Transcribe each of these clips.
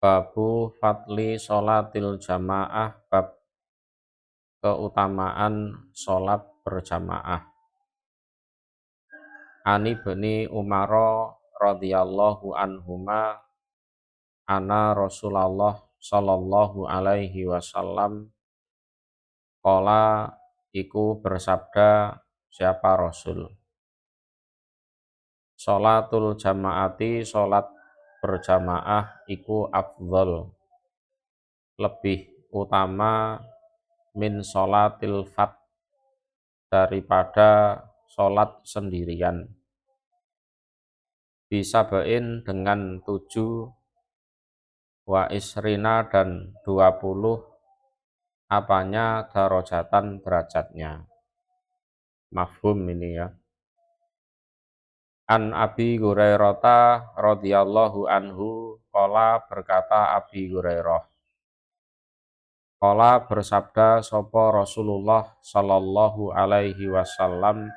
Babu fadli sholatil jamaah, bab keutamaan sholat berjamaah. Ani bani Umar radhiyallahu anhuma ana Rasulullah sallallahu alaihi wasallam qala iku bersabda siapa Rasul. Sholatul jamaati, sholat berjamaah iku afdhol, lebih utama min sholatil fat, daripada sholat sendirian. Bisa bain dengan 7, wa isrina dan 20, apanya darajatan derajatnya. Mafhum ini ya. An Abi Hurairah radhiyallahu anhu qala, berkata Abi Hurairah, qala bersabda sapa Rasulullah sallallahu alaihi wasallam,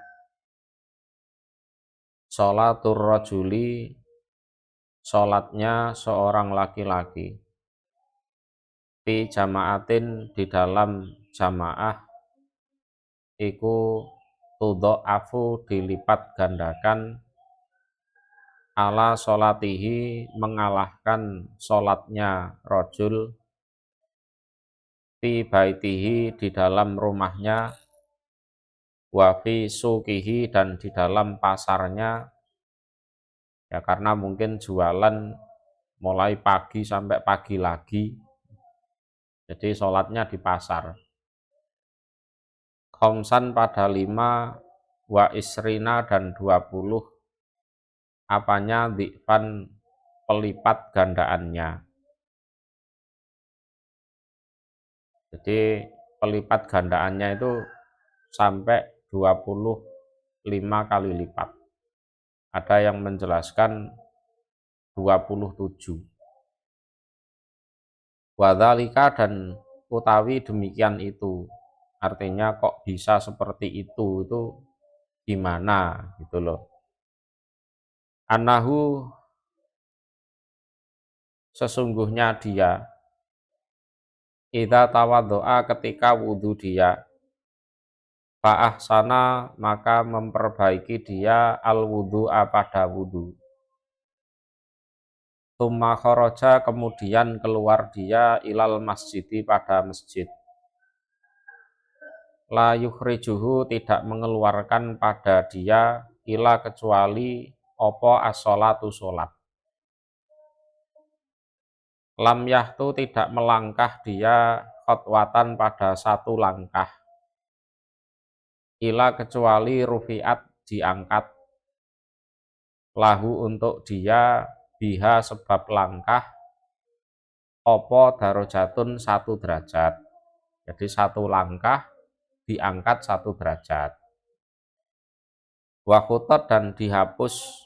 sholatur rajuli, sholatnya seorang laki-laki, fi jamaatin, di dalam jamaah, iku tudha'afu, dilipat gandakan, ala sholatihi, mengalahkan sholatnya rajul, fi baitihi, di dalam rumahnya, wa fi suqihi, dan di dalam pasarnya. Ya karena mungkin jualan mulai pagi sampai pagi lagi, jadi sholatnya di pasar. Khamsan, pada 5, wa isrina, dan 20, apanya dhifan, pelipat gandaannya. Jadi pelipat gandaannya itu sampai 25 kali lipat. Ada yang menjelaskan 27. Wadzalika, dan utawi demikian itu. Artinya kok bisa seperti itu gimana gitu loh. Annahu, sesungguhnya dia, idza tawaddoa, ketika wudu dia, fa ahsana, maka memperbaiki dia al wudu'a, pada wudu. Tsumma kharaja, kemudian keluar dia, ilal masjidi, pada masjid. La yukhrijuhu, tidak mengeluarkan pada dia, ila, kecuali opo as-sholatu, sholat. Lam yahtu, tidak melangkah dia, khotwatan, pada satu langkah. Ila, kecuali rufiat, diangkat, lahu, untuk dia, biha, sebab langkah, opo darajatun, satu derajat. Jadi satu langkah diangkat satu derajat. Wa khutat, dan dihapus,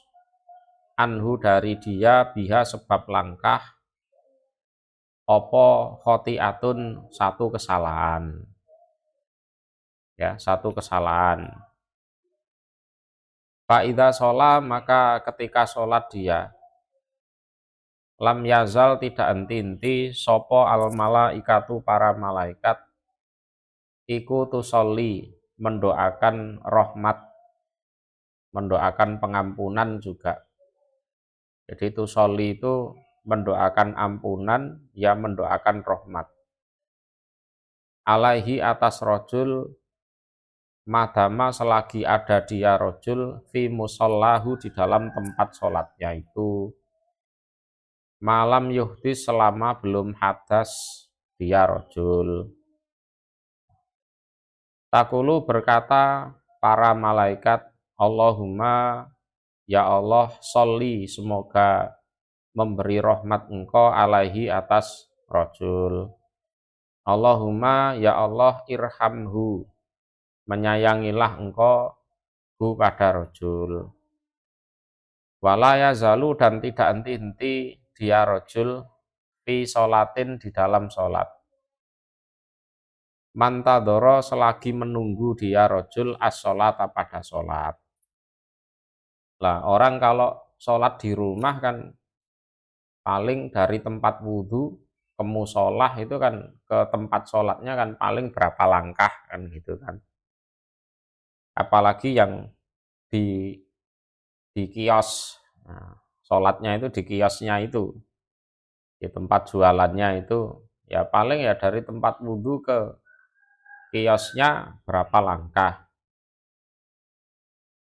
anhu, dari dia, biha, sebab langkah, opo khotiatun, satu kesalahan. Ya, satu kesalahan. Fa idza sholat, maka ketika sholat dia, lam yazal, tidak henti-henti, sopo al malaikatu, para malaikat, iku tusolli, mendoakan rahmat, mendoakan pengampunan juga. Jadi tusolli itu mendoakan ampunan, ya mendoakan rahmat. Alaihi, atas rojul, madama, selagi ada dia rojul, fi musallahu, di dalam tempat sholatnya itu, malam yuhdis, selama belum hadas dia rojul. Takulu, berkata para malaikat, Allahumma, ya Allah, sholli, semoga memberi rahmat engkau, alaihi, atas rajul. Allahumma, ya Allah, irhamhu, menyayangilah engkau hu, pada rajul. Wala yazalu, dan tidak henti-henti dia rajul, fi sholatin, di dalam sholat. Mantadoro, selagi menunggu dia rajul, as-sholata, pada sholat. Lah orang kalau sholat di rumah kan paling dari tempat wudhu ke musolah itu kan, ke tempat sholatnya kan paling berapa langkah kan gitu kan. Apalagi yang di kios, nah, sholatnya itu di kiosnya itu, di tempat jualannya itu, ya paling ya dari tempat wudhu ke kiosnya berapa langkah.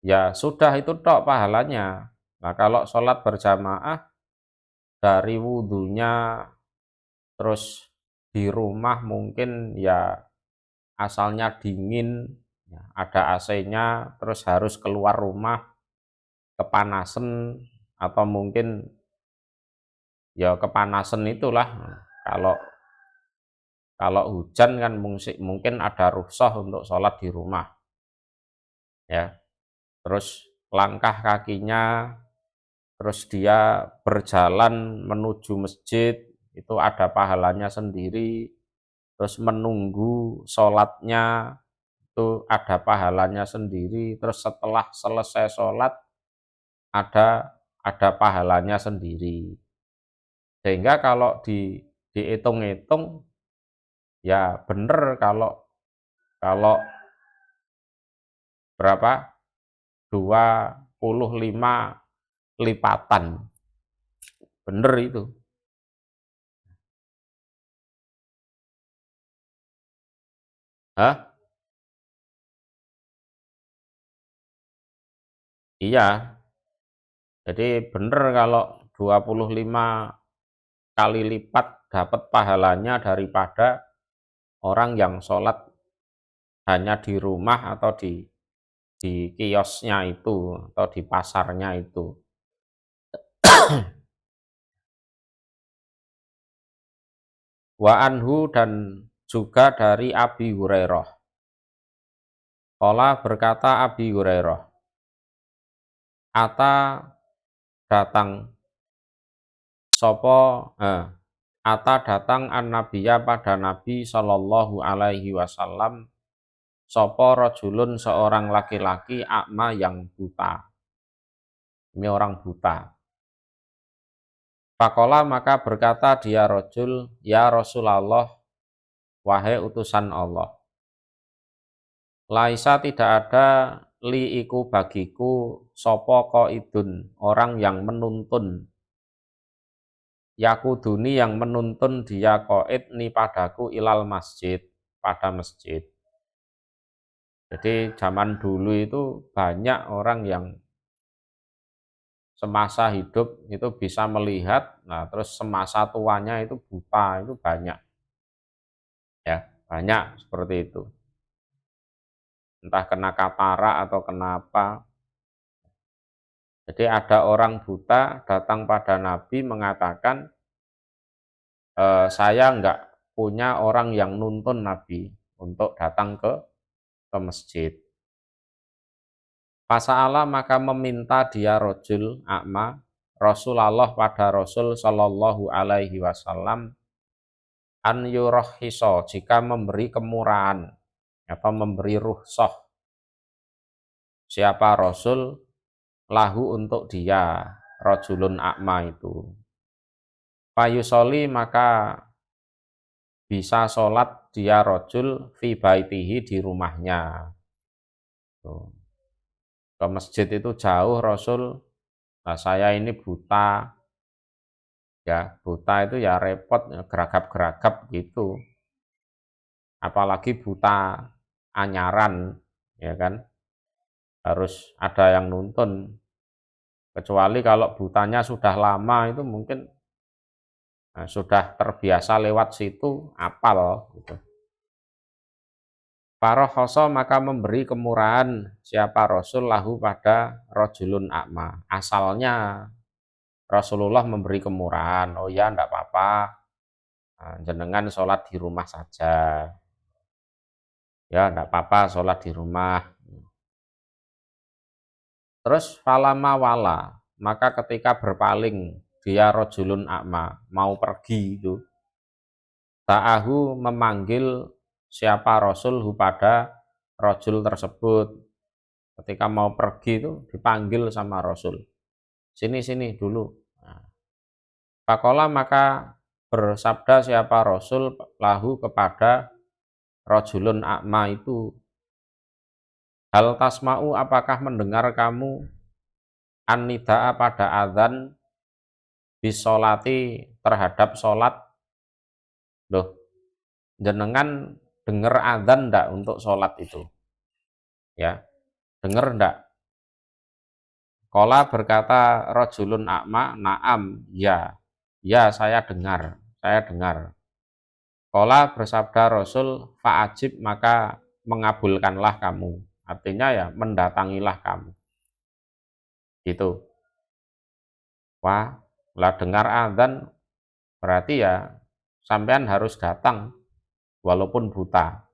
Ya sudah itu tok pahalanya. Nah kalau sholat berjamaah dari wudhunya terus di rumah mungkin ya asalnya dingin, ya, ada AC-nya, terus harus keluar rumah kepanasan atau mungkin ya kepanasan itulah. Kalau hujan kan mungkin ada rukhsah untuk sholat di rumah, ya. Terus langkah kakinya, terus dia berjalan menuju masjid itu ada pahalanya sendiri. Terus menunggu sholatnya itu ada pahalanya sendiri. Terus setelah selesai sholat ada pahalanya sendiri. Sehingga kalau dihitung-hitung ya bener kalau kalau berapa 25 lipatan, bener itu. Hah? Iya, jadi bener kalau 25 kali lipat dapat pahalanya daripada orang yang sholat hanya di rumah atau di kiosnya itu atau di pasarnya itu. Wa anhu, dan juga dari Abi Hurairah. Qala, berkata Abi Hurairah, ata datang sopo ata datang an nabiya pada Nabi Shallallahu alaihi wasallam sopo rojulun, seorang laki-laki, akma yang buta. Ini orang buta. Faqala, maka berkata dia rojul, ya Rasulullah, wahai utusan Allah. Laisa, tidak ada, li iku bagiku, sopo qaidun, orang yang menuntun. Yakuduni, yang menuntun dia qaid ni padaku, ilal masjid, pada masjid. Jadi zaman dulu itu banyak orang yang semasa hidup itu bisa melihat, nah terus semasa tuanya itu buta, itu banyak. Ya, banyak seperti itu. Entah kena katarak atau kenapa. Jadi ada orang buta datang pada Nabi mengatakan, saya enggak punya orang yang nuntun Nabi untuk datang ke masjid. Fasa'ala, maka meminta dia rojul akma Rasulullah pada Rasul Shallallahu alaihi wasallam an yurahhiso, jika memberi kemurahan atau memberi rukhsah, siapa Rasul, lahu untuk dia, rojulun akma itu. Fayusoli, maka bisa sholat dia rojul fi baitihi, di rumahnya. Tuh. Ke masjid itu jauh Rasul, nah saya ini buta, ya buta itu ya repot, geragap-geragap gitu. Apalagi buta anyaran, ya kan, harus ada yang nuntun. Kecuali kalau butanya sudah lama itu mungkin sudah terbiasa lewat situ, apal gitu. Farohoso, maka memberi kemurahan siapa Rasul lahu pada rojulun akma. Asalnya Rasulullah memberi kemurahan, oh ya enggak apa-apa, jenengan sholat di rumah saja. Ya enggak apa-apa sholat di rumah. Terus falama wala, maka ketika berpaling dia rojulun akma, mau pergi itu, ta'ahu, memanggil siapa Rasul hu pada rojul tersebut. Ketika mau pergi itu dipanggil sama Rasul, sini dulu. Nah, Faqala maka bersabda siapa Rasul lahu kepada rajulun a'ma itu, hal tasma'u apakah mendengar kamu an-nida'a pada azan bisolati terhadap sholat. Loh, jenengan dengar azan ndak untuk sholat itu? Ya, dengar ndak? Qala berkata rajulun a'ma, na'am, ya. Ya, saya dengar, saya dengar. Qala bersabda Rasul, fa'ajib maka mengabulkanlah kamu. Artinya ya mendatangilah kamu. Gitu. Wah, lah dengar azan berarti ya sampean harus datang walaupun buta.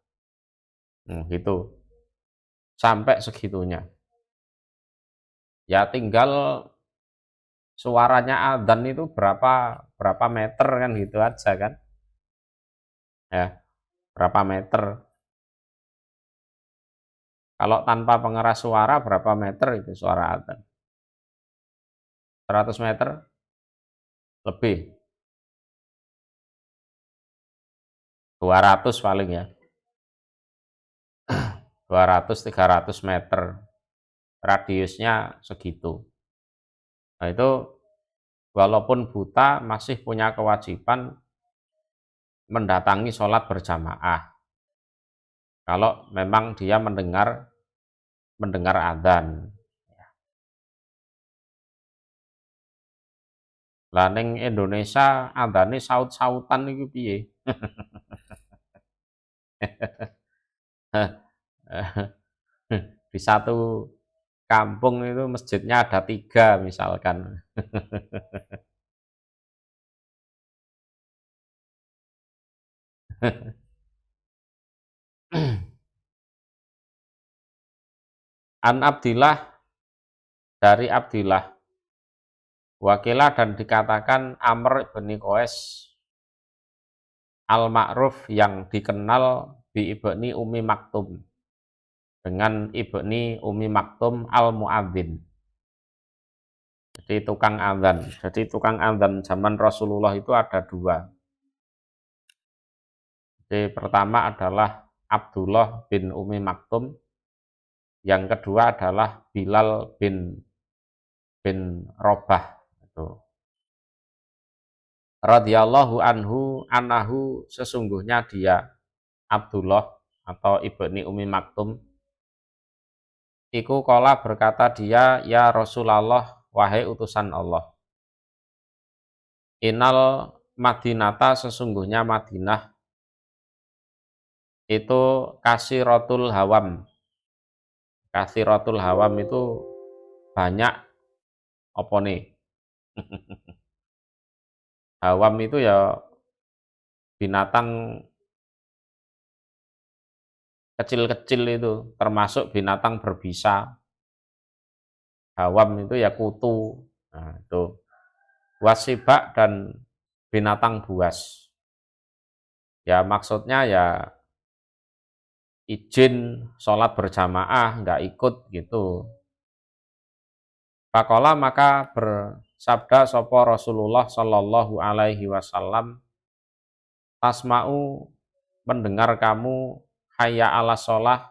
Gitu. Sampai segitunya. Ya tinggal suaranya adzan itu berapa meter kan gitu aja kan. Ya, berapa meter. Kalau tanpa pengeras suara berapa meter itu suara adzan? 100 meter lebih. 200 paling ya. 200-300 meter. Radiusnya segitu. Nah, itu walaupun buta masih punya kewajiban mendatangi sholat berjamaah. Kalau memang dia mendengar adzan. Lah ning Indonesia adzane saut-sautan iku piye? Di satu kampung itu masjidnya ada 3 misalkan. An Abdillah dari Abdillah, wakilah dan dikatakan Amr bin Qais al-Ma'ruf yang dikenal bi ibni Ummi Maktum dengan ibni Ummi Maktum al-Muadzin. Jadi tukang adzan. Jadi tukang adzan zaman Rasulullah itu ada 2. Jadi pertama adalah Abdullah bin Ummi Maktum, yang kedua adalah Bilal bin Robah itu. Radhiyallahu anhu sesungguhnya dia Abdullah atau ibni Ummi Maktum iku qala berkata dia, ya Rasulullah, wahai utusan Allah, Innal Madinata sesungguhnya Madinah itu kasiratul hawam. Kasiratul hawam itu banyak apa nih? Hawam itu ya binatang kecil-kecil itu, termasuk binatang berbisa. Hawam itu ya kutu. Nah, itu. Wasibak dan binatang buas. Ya maksudnya ya izin sholat berjamaah nggak ikut gitu. Faqala maka bersabda sapa Rasulullah Shallallahu alaihi wasallam, tasma'u mendengar kamu hayya 'alas shalah,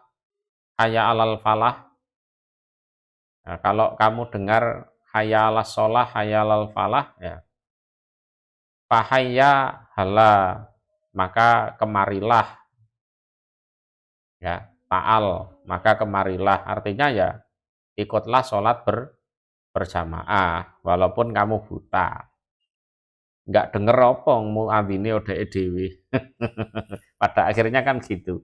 hayya 'alal falah. Nah, kalau kamu dengar hayya 'alas shalah, hayya 'alal falah ya. Fahayya hala, maka kemarilah. Ya, ta'al, maka kemarilah. Artinya ya ikutlah sholat berjamaah walaupun kamu buta. Enggak denger apa muadzine odeke dhewe. Pada akhirnya kan gitu.